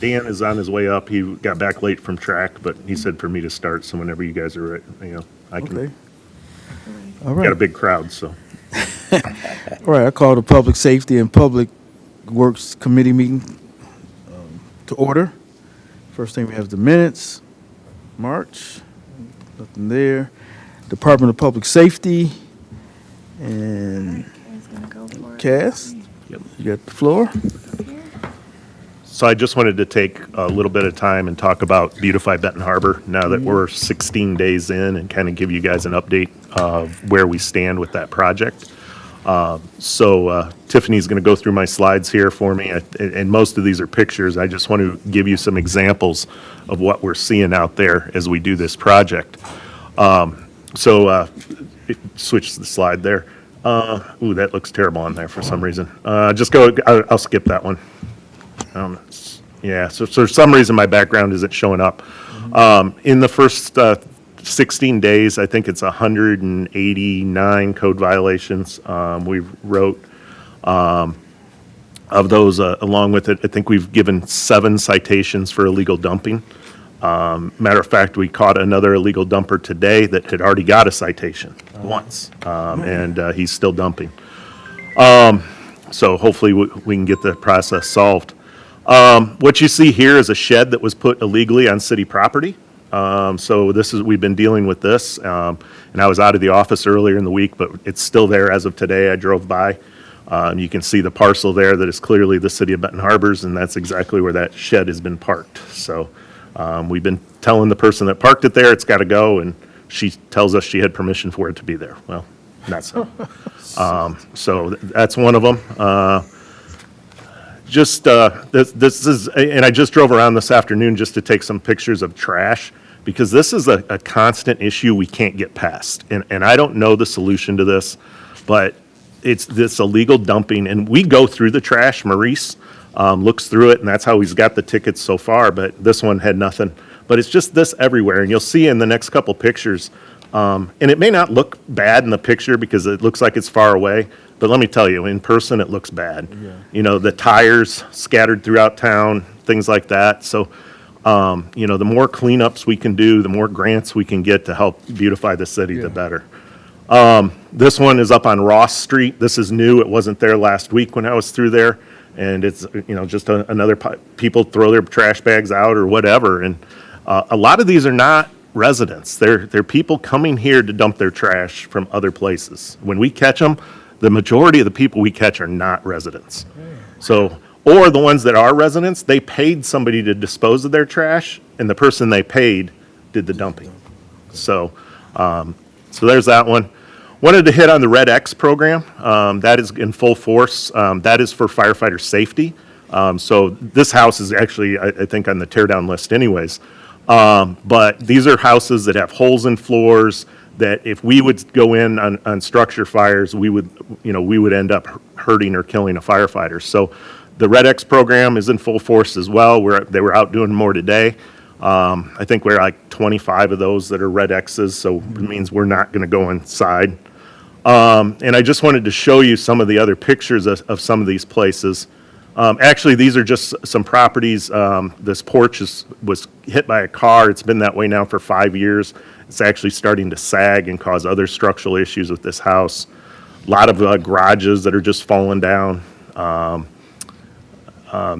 Dan is on his way up. He got back late from track, but he said for me to start, so whenever you guys are ready, I can. Okay. All Got a right. big crowd, so. All right. I call the Public Safety and Public Works Committee meeting to order. First thing we have is the minutes. March. Nothing there. Department of Public Safety and Is gonna go for it. Cass. Yep. You got the floor. So I just wanted to take a little bit of time and talk about Beautify Benton Harbor now that we're 16 days in and kind of give you guys an update of where we stand with that project. So Tiffany's going to go through my slides here for me, and most of these are pictures. I just want to give you some examples of what we're seeing out there as we do this project. Switch the slide there. Ooh, that looks terrible on there for some reason. I'll skip that one. So for some reason my background isn't showing up. In the first 16 days, I think it's 189 code violations we wrote. Of those, along with it, I think we've given 7 citations for illegal dumping. Matter of fact, we caught another illegal dumper today that had already got a citation once, and he's still dumping. So hopefully we can get the process solved. What you see here is a shed that was put illegally on city property. We've been dealing with this, and I was out of the office earlier in the week, but it's still there as of today. I drove by. You can see the parcel there that is clearly the city of Benton Harbors, and that's exactly where that shed has been parked. So we've been telling the person that parked it there, it's got to go, and she tells us she had permission for it to be there. Well, not so. So that's one of them. This is, and I just drove around this afternoon just to take some pictures of trash, because this is a constant issue we can't get past. And I don't know the solution to this, but it's this illegal dumping, and we go through the trash. Maurice looks through it, and that's how he's got the tickets so far, but this one had nothing. But it's just this everywhere, and you'll see in the next couple pictures, and it may not look bad in the picture because it looks like it's far away, but let me tell you, in person, it looks bad. Yeah. You know, the tires scattered throughout town, things like that. So, the more cleanups we can do, the more grants we can get to help beautify the city, the better. This one is up on Ross Street. This is new. It wasn't there last week when I was through there. And it's, just another, people throw their trash bags out or whatever. And a lot of these are not residents. They're people coming here to dump their trash from other places. When we catch them, the majority of the people we catch are not residents. So, or the ones that are residents, they paid somebody to dispose of their trash, and the person they paid did the dumping. So there's that one. Wanted to hit on the Red X program. That is in full force. That is for firefighter safety. So this house is actually, I think, on the tear down list anyways. But these are houses that have holes in floors that if we would go in on structure fires, we would end up hurting or killing a firefighter. So the Red X program is in full force as well. They were out doing more today. I think we're like 25 of those that are Red X's, so it means we're not going to go inside. And I just wanted to show you some of the other pictures of some of these places. Actually, these are just some properties. This porch was hit by a car. It's been that way now for 5 years. It's actually starting to sag and cause other structural issues with this house. A lot of garages that are just falling down.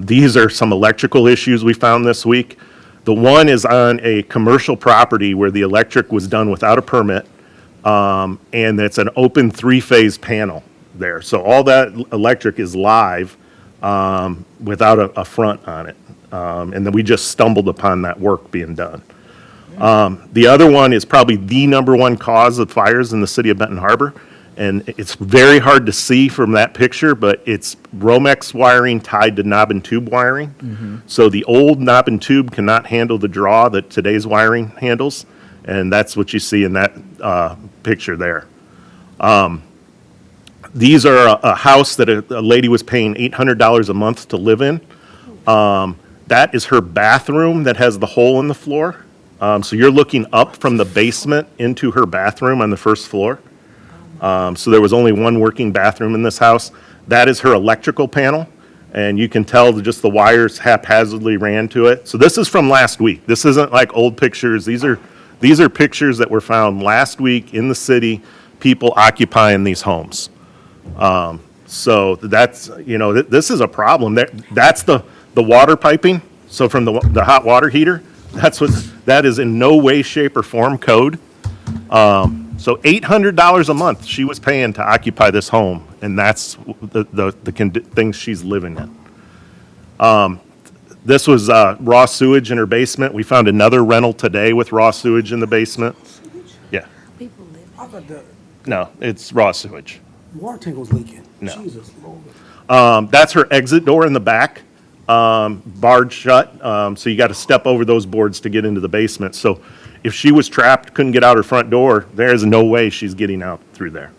These are some electrical issues we found this week. The one is on a commercial property where the electric was done without a permit, and it's an open 3-phase panel there. So all that electric is live without a front on it. And then we just stumbled upon that work being done. The other one is probably the number one cause of fires in the city of Benton Harbor. And it's very hard to see from that picture, but it's Romex wiring tied to knob and tube wiring. So the old knob and tube cannot handle the draw that today's wiring handles. And that's what you see in that picture there. These are a house that a lady was paying $800 a month to live in. That is her bathroom that has the hole in the floor. So you're looking up from the basement into her bathroom on the first floor. So there was only one working bathroom in this house. That is her electrical panel. and you can tell that just the wires haphazardly ran to it. So this is from last week. This isn't like old pictures. These are pictures that were found last week in the city, people occupying these homes. So that's, this is a problem. That's the water piping. So from the hot water heater, that is in no way, shape, or form code. So $800 a month she was paying to occupy this home, and that's the things she's living in. This was raw sewage in her basement. We found another rental today with raw sewage in the basement. Yeah. People live. I thought the No, it's raw sewage. water tank was leaking. No. Jesus Lord. That's her exit door in the back, barred shut. So you got to step over those boards to get into the basement. So if she was trapped, couldn't get out her front door, there is no way she's getting out through there.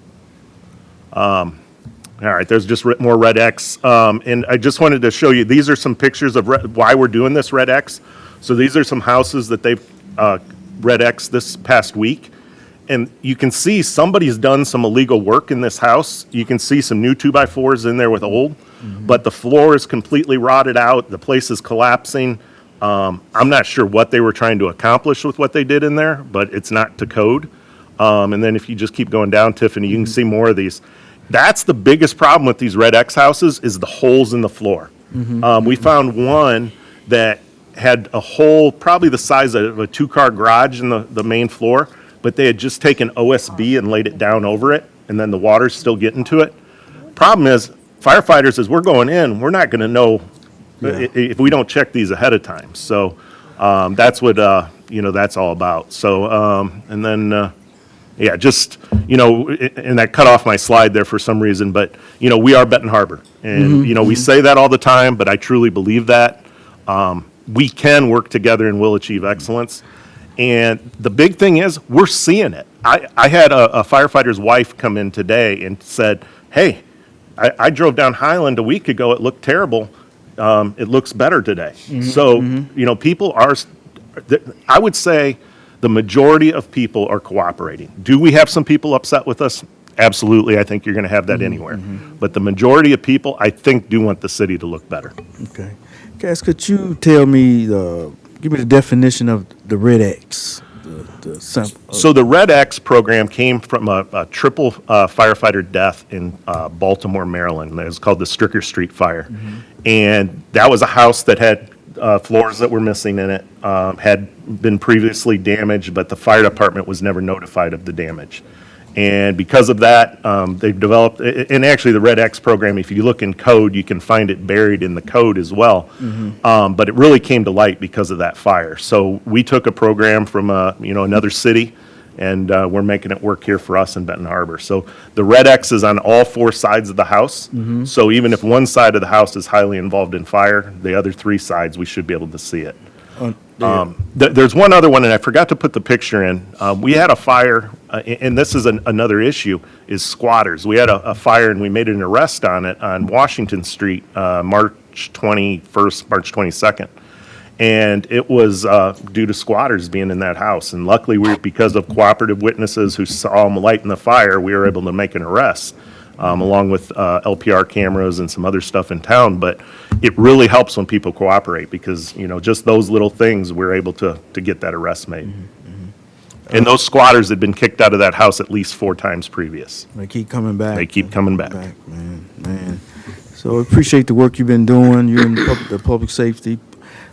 All right, there's just more red X. And I just wanted to show you, these are some pictures of why we're doing this red X. So these are some houses that they've red X this past week. And you can see somebody's done some illegal work in this house. You can see some new 2x4s in there with old, but the floor is completely rotted out. The place is collapsing. I'm not sure what they were trying to accomplish with what they did in there, but it's not to code. And then if you just keep going down, Tiffany, you can see more of these. That's the biggest problem with these red X houses is the holes in the floor. We found one that had a hole probably the size of a 2-car garage in the main floor, but they had just taken OSB and laid it down over it, and then the water's still getting to it. Problem is, firefighters, as we're going in, we're not going to know if we don't check these ahead of time. So that's what, that's all about. So, and then, just, and that cut off my slide there for some reason, but, we are Benton Harbor. And, we say that all the time, but I truly believe that. We can work together and will achieve excellence. And the big thing is, we're seeing it. I had a firefighter's wife come in today and said, hey, I drove down Highland a week ago. It looked terrible. It looks better today. So, people are, I would say the majority of people are cooperating. Do we have some people upset with us? Absolutely. I think you're going to have that anywhere. But the majority of people, I think, do want the city to look better. Okay. Cass, could you tell me, give me the definition of the red X? The sample. So the Red X program came from a triple firefighter death in Baltimore, Maryland. It was called the Stricker Street Fire. And that was a house that had floors that were missing in it, had been previously damaged, but the fire department was never notified of the damage. And because of that, they've developed, and actually the Red X program, if you look in code, you can find it buried in the code as well. But it really came to light because of that fire. So we took a program from, another city, and we're making it work here for us in Benton Harbor. So the Red X is on all 4 sides of the house. So even if one side of the house is highly involved in fire, the other 3 sides, we should be able to see it. There's one other one, and I forgot to put the picture in. We had a fire, and this is another issue, is squatters. We had a fire, and we made an arrest on it on Washington Street, March 21st, March 22nd. And it was due to squatters being in that house. And luckily, because of cooperative witnesses who saw them lighting the fire, we were able to make an arrest. Along with LPR cameras and some other stuff in town. But it really helps when people cooperate because, just those little things, we're able to get that arrest made. And those squatters had been kicked out of that house at least 4 times previous. They keep coming back. They keep coming back. Man. So I appreciate the work you've been doing. You're in the public safety.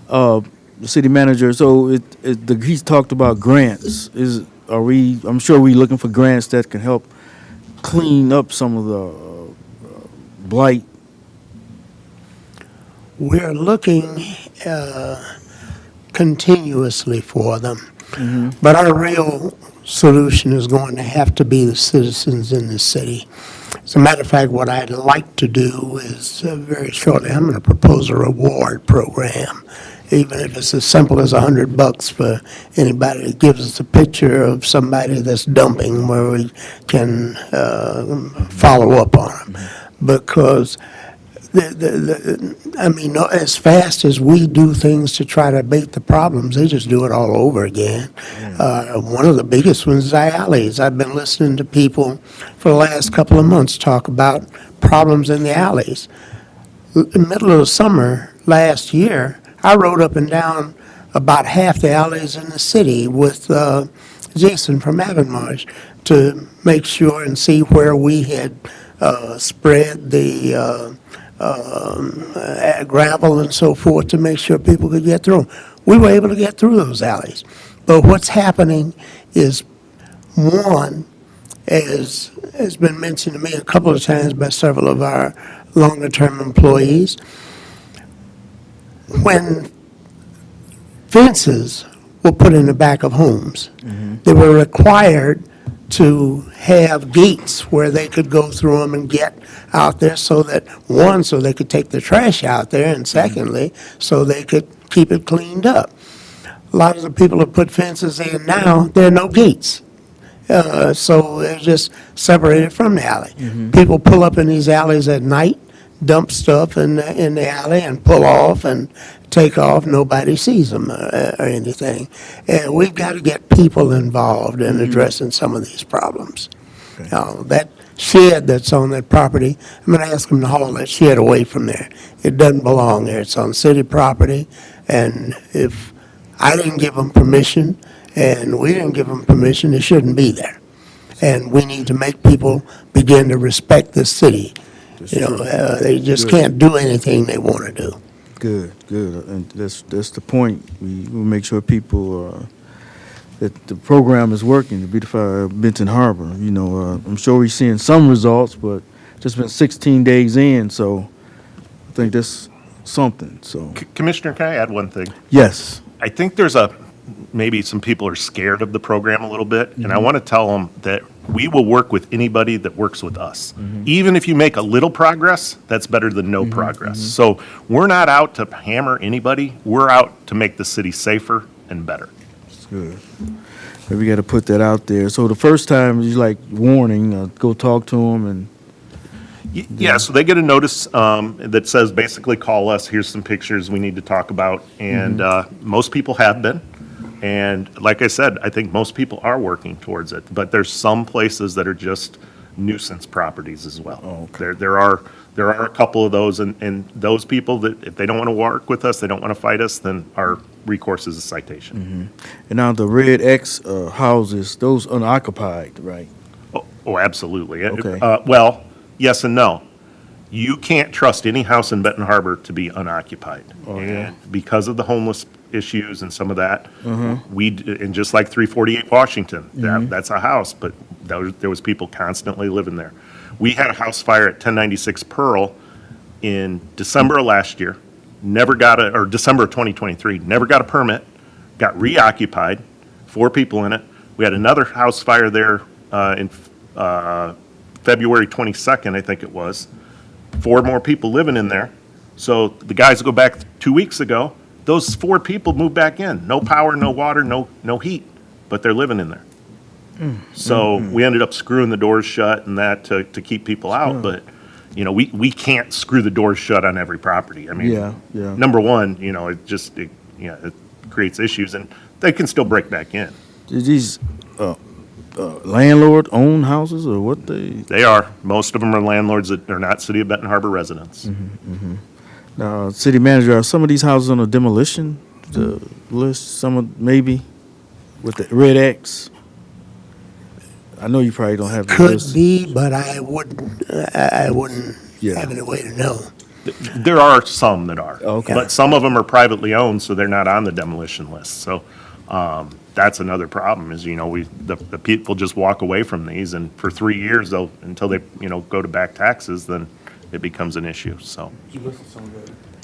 The city manager, so he's talked about grants. I'm sure we're looking for grants that can help clean up some of the blight. We're looking continuously for them. But our real solution is going to have to be the citizens in the city. As a matter of fact, what I'd like to do is very shortly, I'm going to propose a reward program, even if it's as simple as $100 for anybody that gives us a picture of somebody that's dumping where we can follow up on them. Because as fast as we do things to try to abate the problems, they just do it all over again. One of the biggest ones is our alleys. I've been listening to people for the last couple of months talk about problems in the alleys. in the middle of the summer last year, I rode up and down about half the alleys in the city with Jason from Avonmarsh to make sure and see where we had spread the gravel and so forth to make sure people could get through 'em. We were able to get through those alleys. But what's happening is, one, as has been mentioned to me a couple of times by several of our longer-term employees, when fences were put in the back of homes, they were required to have gates where they could go through them and get out there so that, one, so they could take the trash out there, and secondly, so they could keep it cleaned up. A lot of the people that put fences in now, there are no gates. So they're just separated from the alley. People pull up in these alleys at night, dump stuff in the alley and pull off and take off. Nobody sees them or anything. And we've got to get people involved in addressing some of these problems. That shed that's on that property, I'm going to ask them to haul that shed away from there. It doesn't belong there. It's on city property. And if I didn't give them permission and we didn't give them permission, it shouldn't be there. And we need to make people begin to respect the city. They just can't do anything they want to do. Good, and that's the point. We will make sure people, that the program is working to beautify Benton Harbor. I'm sure we're seeing some results, but just been 16 days in, so I think that's something, so. Commissioner, can I add one thing? Yes. I think maybe some people are scared of the program a little bit, and I want to tell them that we will work with anybody that works with us. Even if you make a little progress, that's better than no progress. So we're not out to hammer anybody. We're out to make the city safer and better. That's good. Maybe we got to put that out there. So the first time, you like warning, go talk to them and. Yeah, so they get a notice that says basically call us, here's some pictures we need to talk about, and most people have been. And like I said, I think most people are working towards it, but there's some places that are just nuisance properties as well. Oh, okay. There are a couple of those, and those people that, if they don't want to work with us, they don't want to fight us, then our recourse is a citation. And now the red X houses, those unoccupied, right? Oh, absolutely. Okay. Well, yes and no. You can't trust any house in Benton Harbor to be unoccupied. Oh, yeah. And because of the homeless issues and some of that, and just like 348 Washington, that's a house, but there was people constantly living there. We had a house fire at 1096 Pearl in December of last year, or December of 2023, never got a permit, got reoccupied, 4 people in it. We had another house fire there in February 22nd, I think it was. 4 more people living in there. So the guys go back 2 weeks ago, those 4 people moved back in. No power, no water, no heat, but they're living in there. So we ended up screwing the doors shut and that to keep people out, but we can't screw the doors shut on every property. I mean, Yeah. number one, it creates issues, and they can still break back in. Did these landlord-owned houses or what they? They are. Most of them are landlords that are not City of Benton Harbor residents. Now, city manager, are some of these houses on a demolition list? Some of maybe with the red X. I know you probably don't have the Could list. be, but I wouldn't Yeah. have any way to know. There are some that are. Okay. But some of them are privately owned, so they're not on the demolition list. So that's another problem is, the people just walk away from these, and for 3 years, until they, go to back taxes, then it becomes an issue, so. You listed some of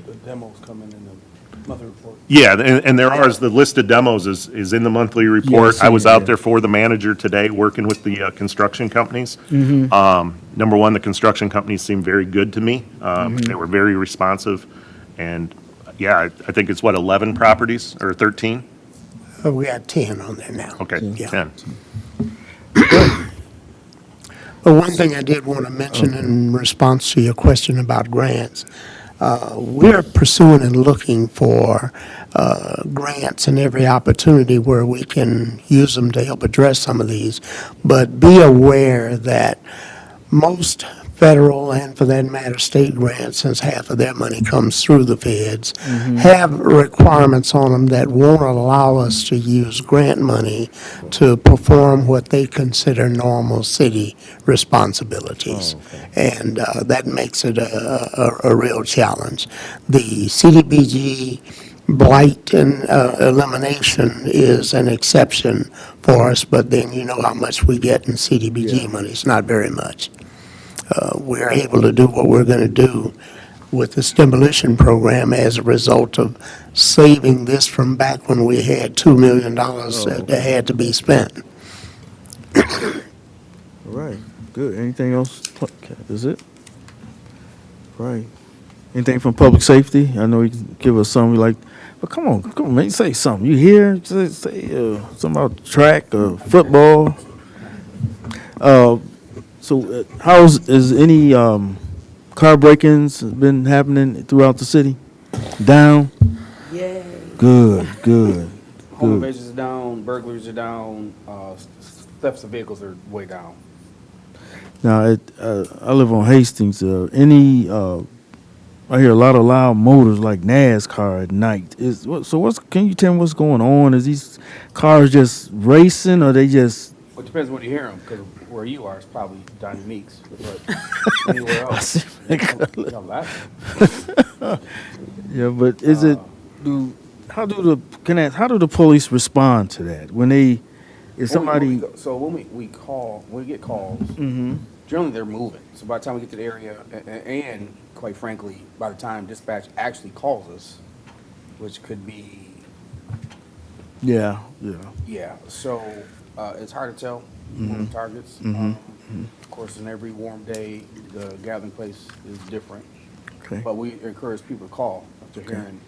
the demos coming in the monthly report. Yeah, and there are, the list of demos is in the monthly report. Yeah, I I was see it, out yeah. there for the manager today, working with the construction companies. Number one, the construction companies seemed very good to me. They were very responsive, and yeah, I think it's 11 properties, or 13? We got 10 on there now. Okay, Yeah. 10. But one thing I did want to mention in response to your question about grants, we're pursuing and looking for grants in every opportunity where we can use them to help address some of these. But be aware that most federal and for that matter, state grants, since half of their money comes through the feds, have requirements on them that won't allow us to use grant money to perform what they consider normal city responsibilities. And that makes it a real challenge. The CDBG blight and elimination is an exception for us, but then you know how much we get in CDBG money. It's not very much. We're able to do what we're going to do with this demolition program as a result of saving this from back when we had $2 million that had to be spent. All right, good. Anything else? Okay, is it? Right. Anything from public safety? I know you can give us something like, but come on, man, say something. You here? Say something about track or football. So is any car break-ins been happening throughout the city? Down? Yay. Good, good. Home invasions are down, burglaries are down, thefts of vehicles are way down. Now, I live on Hastings. I hear a lot of loud motors like NASCAR at night. Can you tell me what's going on? Is these cars just racing, or they just? Well, it depends when you hear them, because where you are, it's probably Donnie Meeks, but anywhere else. Y'all laughing. Yeah, but is it? How do the police respond to that when they? If somebody. When we get calls, generally they're moving. So by the time we get to the area, and quite frankly, by the time dispatch actually calls us, which could be, Yeah. so it's hard to tell moving targets. Of course, in every warm day, the gathering place is different. Okay. But we encourage people to call if they're hearing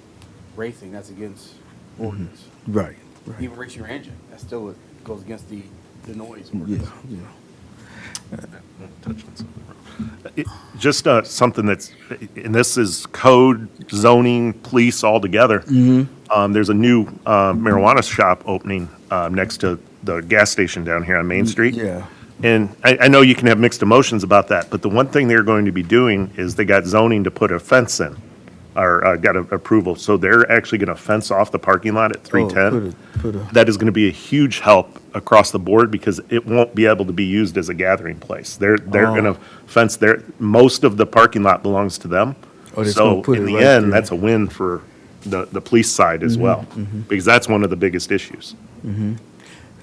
racing. That's against ordinance. Right. Even racing your engine, that still goes against the noise Yeah. ordinance. Just something that's, and this is code, zoning, police all together. There's a new marijuana shop opening next to the gas station down here on Main Street. Yeah. And I know you can have mixed emotions about that, but the one thing they're going to be doing is they got zoning to put a fence in, or got approval. So they're actually going to fence off the parking lot at 310. That is going to be a huge help across the board because it won't be able to be used as a gathering place. They're going to fence there. Most of the parking lot belongs to them. They're just gonna So put in it the right end, there. that's a win for the police side as well, because that's one of the biggest issues.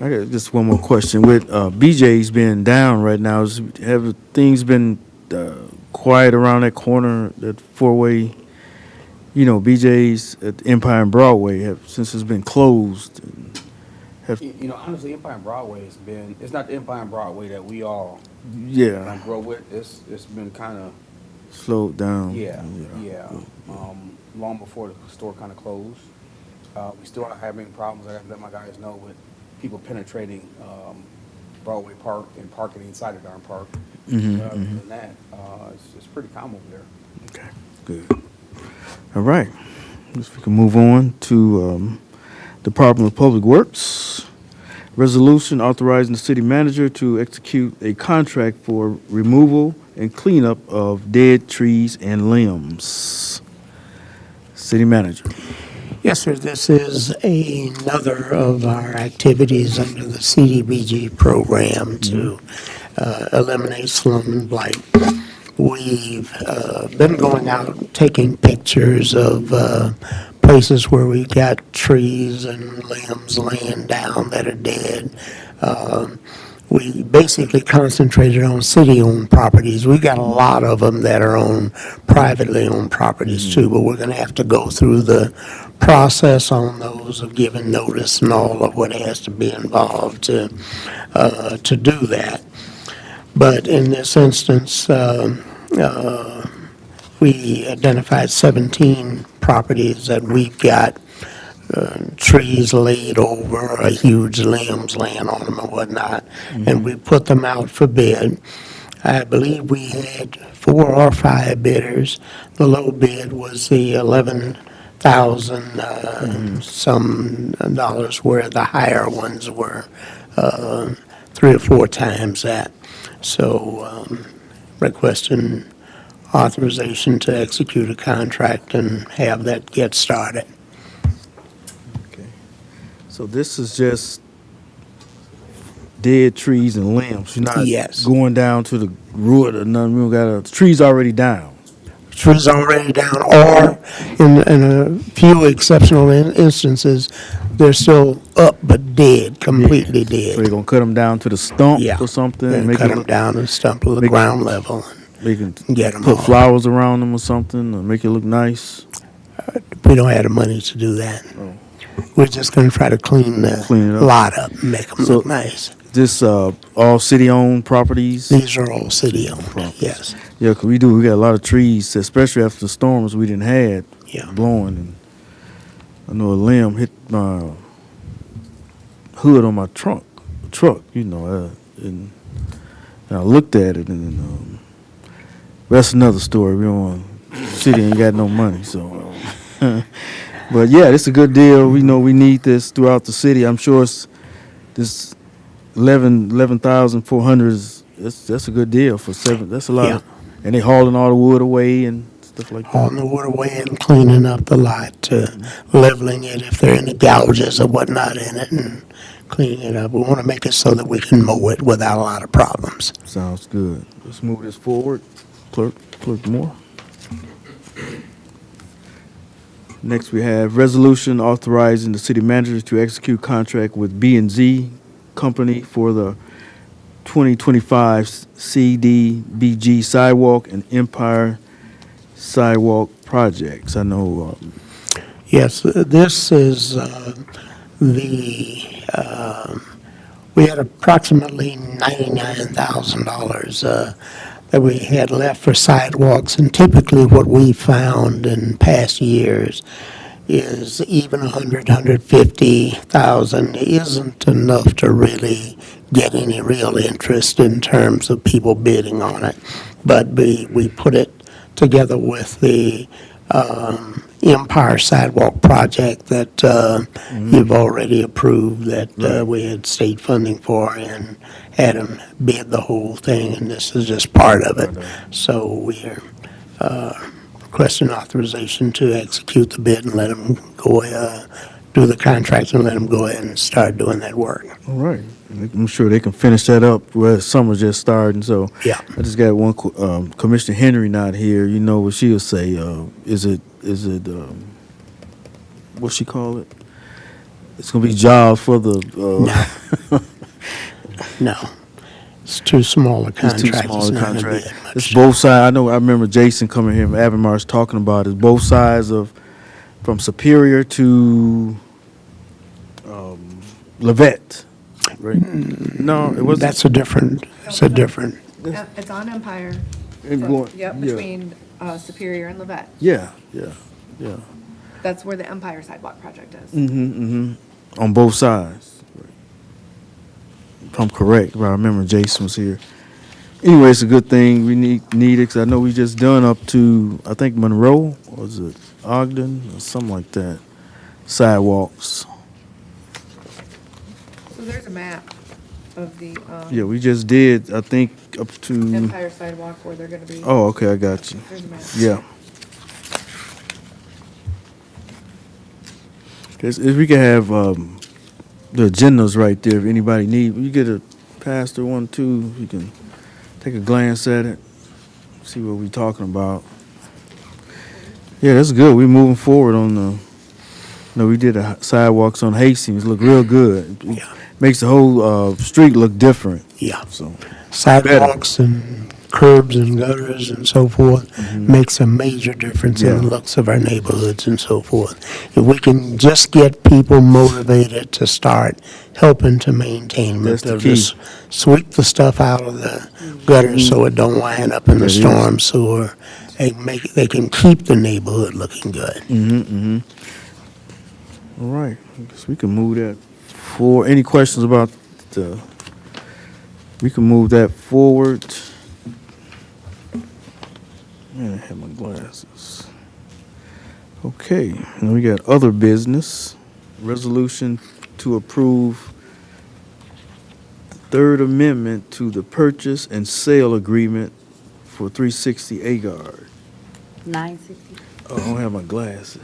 I got just one more question. With BJ's being down right now, have things been quiet around that corner, that four-way? You know, BJ's at Empire and Broadway since it's been closed. You know, honestly, Empire and Broadway it's not the Empire and Broadway that we all Yeah, grow with. It's been kind of, slowed down. yeah. Long before the store kind of closed. We still are having problems, I have to let my guys know, with people penetrating Broadway Park and parking inside the darn park. Other than that, it's pretty calm over there. Okay, good. All right, guess we can move on to Department of Public Works. Resolution authorizing the city manager to execute a contract for removal and cleanup of dead trees and limbs. City manager. Yes, sir. This is another of our activities under the CDBG program to eliminate slum and blight. We've been going out taking pictures of places where we got trees and limbs laying down that are dead. We basically concentrated on city-owned properties. We got a lot of them that are on privately owned properties too, but we're going to have to go through the process on those of giving notice and all of what has to be involved to do that. But in this instance, we identified 17 properties that we've got trees laid over, huge limbs laying on them and whatnot, and we put them out for bid. I believe we had 4 or 5 bidders. The low bid was the 11,000 some dollars, where the higher ones were 3 or 4 times that. So requesting authorization to execute a contract and have that get started. So this is just dead trees and limbs. You're not Yes. going down to the root or nothing. We don't got the trees already down. Trees already down, or in a few exceptional instances, they're still up but dead, completely So they're dead. gonna cut them down to the stump Yeah. or something. And And make cut it them look, down and stump to the make- ground level. they can Get 'em put off. flowers around them or something, or make it look nice. We don't have the money to do that. We're just gonna try to clean Oh. Clean it the up. lot up and make them So- look nice. This all city-owned properties. These are all city-owned, yes. Yeah, 'cause we got a lot of trees, especially after the storms we didn't had Yeah. blowing. And I know a limb hit my hood on my truck, and I looked at it, and that's another story. We don't want, city ain't got no money, so. But yeah, it's a good deal. We know we need this throughout the city. I'm sure it's this 11,400 is that's a good deal for seven. That's a lot. Yeah. And they hauling all the wood away and stuff like that. Hauling the wood away and cleaning up the lot, leveling it if there are any gouges or whatnot in it, and cleaning it up. We want to make it so that we can mow it without a lot of problems. Sounds good. Let's move this forward. Clerk Moore. Next, we have resolution authorizing the city manager to execute contract with B&Z Company for the 2025 CDBG sidewalk and Empire sidewalk projects. I know, Yes, this is we had approximately $99,000 that we had left for sidewalks, and typically what we found in past years is even 150,000 isn't enough to really get any real interest in terms of people bidding on it. But we put it together with the Empire Sidewalk project that you've already approved, that we had state funding for, and had them bid the whole thing, and this is just part of it. So we're requesting authorization to execute the bid and let them go, do the contract and let them go ahead and start doing that work. all right. I'm sure they can finish that up. Well, summer's just starting, so Yeah. I just got one. Commissioner Henry not here. You know what she'll say? Is it? What she call it? It's gonna be jobs for the. No, it's too small a It's contract. too small a not gonna be contract. that much. It's both sides. I know. I remember Jason coming here from Avonmarsh talking about it. Both sides of, from Superior to, Levette. Right? No, it wasn't. That's a different, it's a different, It's on Empire. And So, going- Yep, yeah. between Superior and Levette. Yeah. That's where the Empire Sidewalk project is. On both sides. If I'm correct, but I remember Jason was here. Anyway, it's a good thing. We need it, because I know we just done up to, I think, Monroe, or was it Ogden, or something like that, sidewalks. So there's a map of the Yeah, we just did, I think, up to, Empire Sidewalk where they're gonna be. oh, okay, I got you. There's a map. Yeah. 'Cause if we can have the agendas right there, if anybody need, you get a pastor one too, you can take a glance at it, see what we talking about. Yeah, that's good. We moving forward on the. No, we did the sidewalks on Hastings. Look real good. It Yeah. makes the whole street look different. yeah. So Sidewalks and curbs and gutters and so forth makes a major difference in the Yeah. looks of our neighborhoods and so forth. If we can just get people motivated to start helping to maintain them, That's the they'll key. just sweep the stuff out of the gutters so it don't wind up in the That is. storm sewer, and they can keep the neighborhood looking good. all right, I guess we can move that for any questions about the. We can move that forward. Man, I have my glasses. Okay, now we got other business. Resolution to approve the Third Amendment to the purchase and sale agreement for 360 Agard. 960. Oh, I don't have my glasses.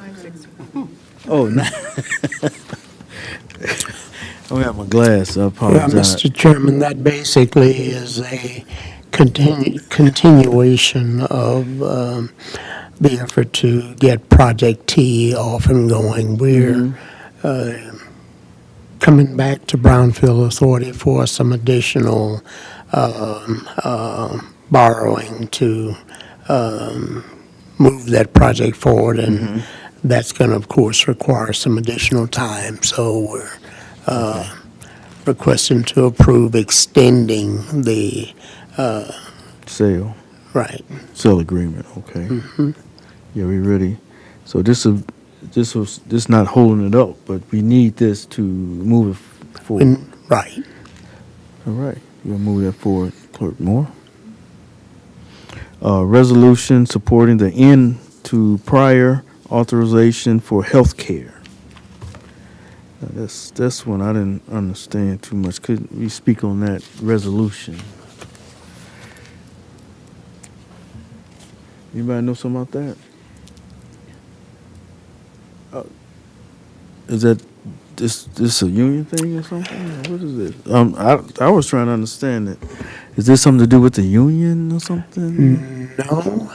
Oh, no. I don't have my glass, I Well, apologize. Mr. Chairman, that basically is a continuation of the effort to get Project T off and going. We're coming back to Brownfield Authority for some additional borrowing to move that project forward, and that's going to, of course, require some additional time. So we're requesting to approve extending the, Sale agreement, okay. Yeah, we ready. So this not holding it up, but we need this to move it forward. right. All right, you'll move that forward, Clerk Moore. Resolution supporting the end to prior authorization for health care. That's one I didn't understand too much. Could we speak on that resolution? Anybody know something about that? Is that this a union thing or something? Or what is it? I was trying to understand it. Is this something to do with the union or something? No.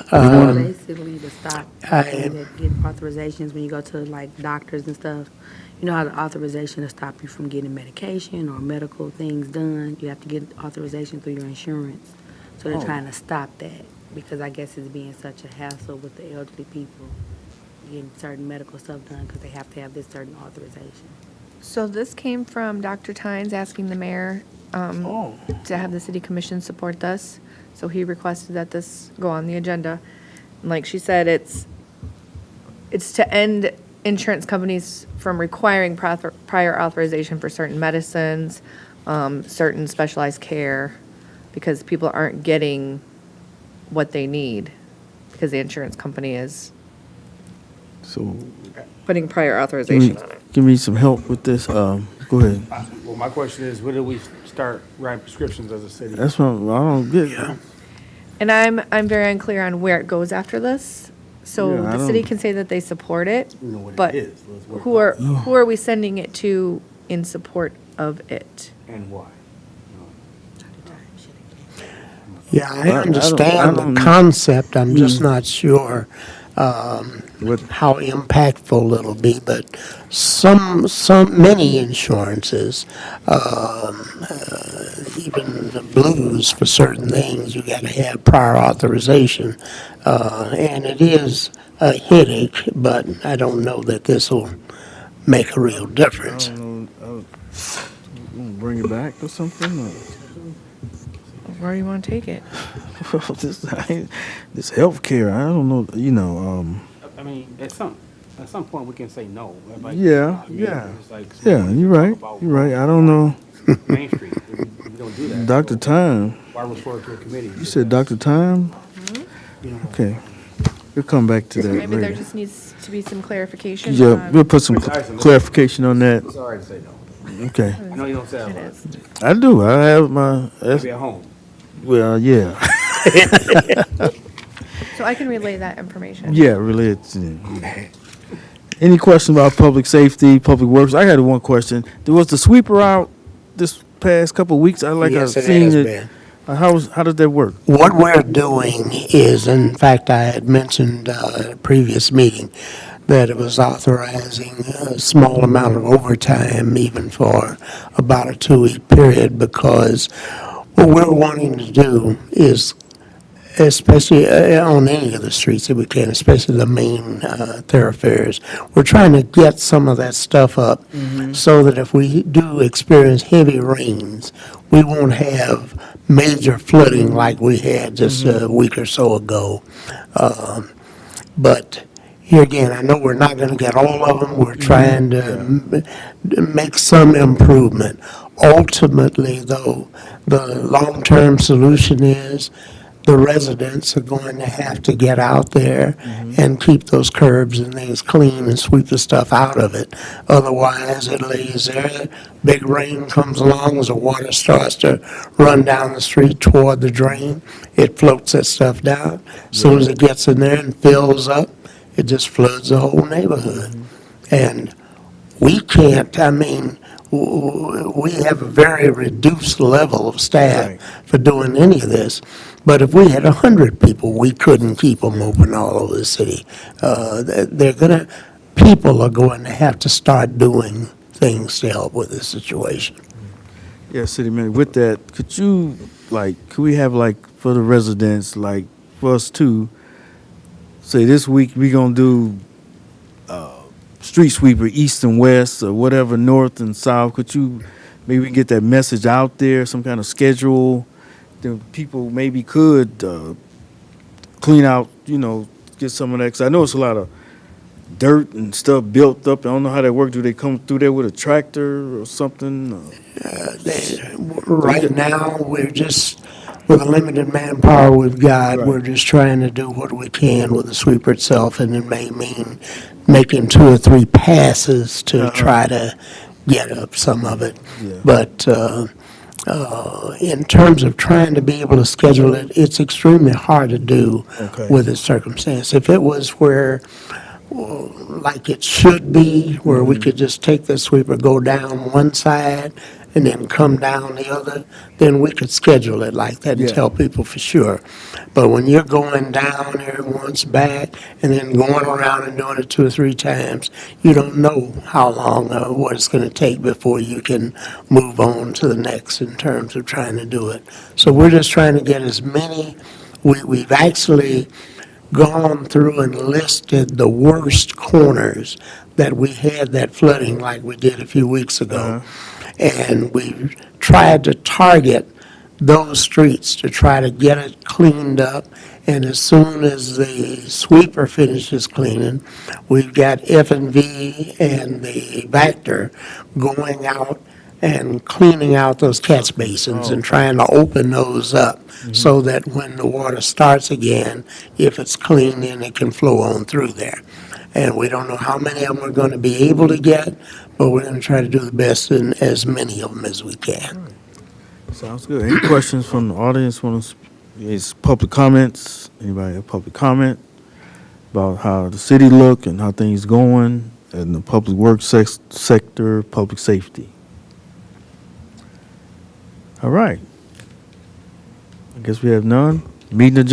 Basically, to stop people that get authorizations when you go to like doctors and stuff. You know how the authorization to stop you from getting medication or medical things done. You have to get authorization through your insurance. So they're trying to stop that because I guess it's being such a hassle with the elderly people getting certain medical stuff done because they have to have this certain authorization. So this came from Dr. Tynes asking the mayor to have the city commission support this. So he requested that this go on the agenda. And like she said, it's to end insurance companies from requiring prior authorization for certain medicines, certain specialized care, because people aren't getting what they need because the insurance company is So putting prior authorization on it. give me some help with this. Go ahead. Well, my question is, when do we start writing prescriptions as a city? That's what I don't get. And I'm very unclear on where it goes after this. So Yeah, I the city don't- can say that they support it, We know what but it is. Let's work who out are we sending it to in support of it? and why. Yeah, I I understand don't- the concept. I'm just not sure how impactful it'll be. But many insurances, even the blues for certain things, you got to have prior authorization, and it is a headache. But I don't know that this will make a real difference. I don't know. Bring it back or something? Or? Where do you want to take it? this healthcare, I don't know. I mean, at some point, we can say no. Like, Yeah, I mean, yeah. it's like Yeah, you're right. about You're right. I don't know. Main Street, we don't do that. Dr. So Time. why refer to a committee? You said Dr. Time? Okay. We'll come back to that Maybe there later. just needs to be some clarification. Yeah, on- we'll put some clarification on that. It's all right to say no. Okay. I know you don't say that It a lot. is. I do. I have my, Maybe at home. well, yeah. So I can relay that information. Yeah, related to any question about public safety, public works? I had one question. There was the sweeper out this past couple of weeks. Yes, I've it seen has it. been. How does that work? What we're doing is, in fact, I had mentioned at a previous meeting that it was authorizing a small amount of overtime even for about a 2-week period, because what we're wanting to do is, especially on any of the streets that we can, especially the main thoroughfares, we're trying to get some of that stuff up so that if we do experience heavy rains, we won't have major flooding like we had just a week or so ago. But here again, I know we're not going to get all of them. We're trying to make some improvement. Ultimately, though, the long-term solution is the residents are going to have to get out there and keep those curbs and things clean and sweep the stuff out of it. Otherwise, it lays there, big rain comes along, as the water starts to run down the street toward the drain, it floats that stuff down. As soon as it gets in there and fills up, it just floods the whole neighborhood. And we can't, I mean, we have a very reduced level of staff for doing any of this. But if we had 100 people, we couldn't keep them open all over the city. People are going to have to start doing things to help with this situation. Yeah, City Manager, with that, could we have for the residents, for us too, say this week we gonna do street sweeper east and west or whatever, north and south. Could you maybe get that message out there, some kind of schedule? Then people maybe could clean out, get some of that. 'Cause I know it's a lot of dirt and stuff built up. I don't know how that works. Do they come through there with a tractor or something? Right now, we're just, with the limited manpower we've got, we're just trying to do what we can with the sweeper itself, and it may mean making 2 or 3 passes to try to get up some of it. Yeah. But in terms of trying to be able to schedule it, it's extremely hard to do Okay. with this circumstance. If it was where, like it should be, where we could just take the sweeper, go down one side, and then come down the other, then we could schedule it like that and Yeah. tell people for sure. But when you're going down there once back, and then going around and doing it 2 or 3 times, you don't know how long or what it's gonna take before you can move on to the next in terms of trying to do it. So we're just trying to get as many, we've actually gone through and listed the worst corners that we had that flooding like we did a few weeks ago. And we've tried to target those streets to try to get it cleaned up. And as soon as the sweeper finishes cleaning, we've got F&V and the Vector going out and cleaning out those catch basins and trying to open those up so that when the water starts again, if it's clean, then it can flow on through there. And we don't know how many of them we're going to be able to get, but we're going to try to do the best in as many of them as we can. Sounds good. Any questions from the audience? Is public comments? Anybody have public comment about how the city look and how things going in the public works sector, public safety? All right. I guess we have none. Meeting adjourned.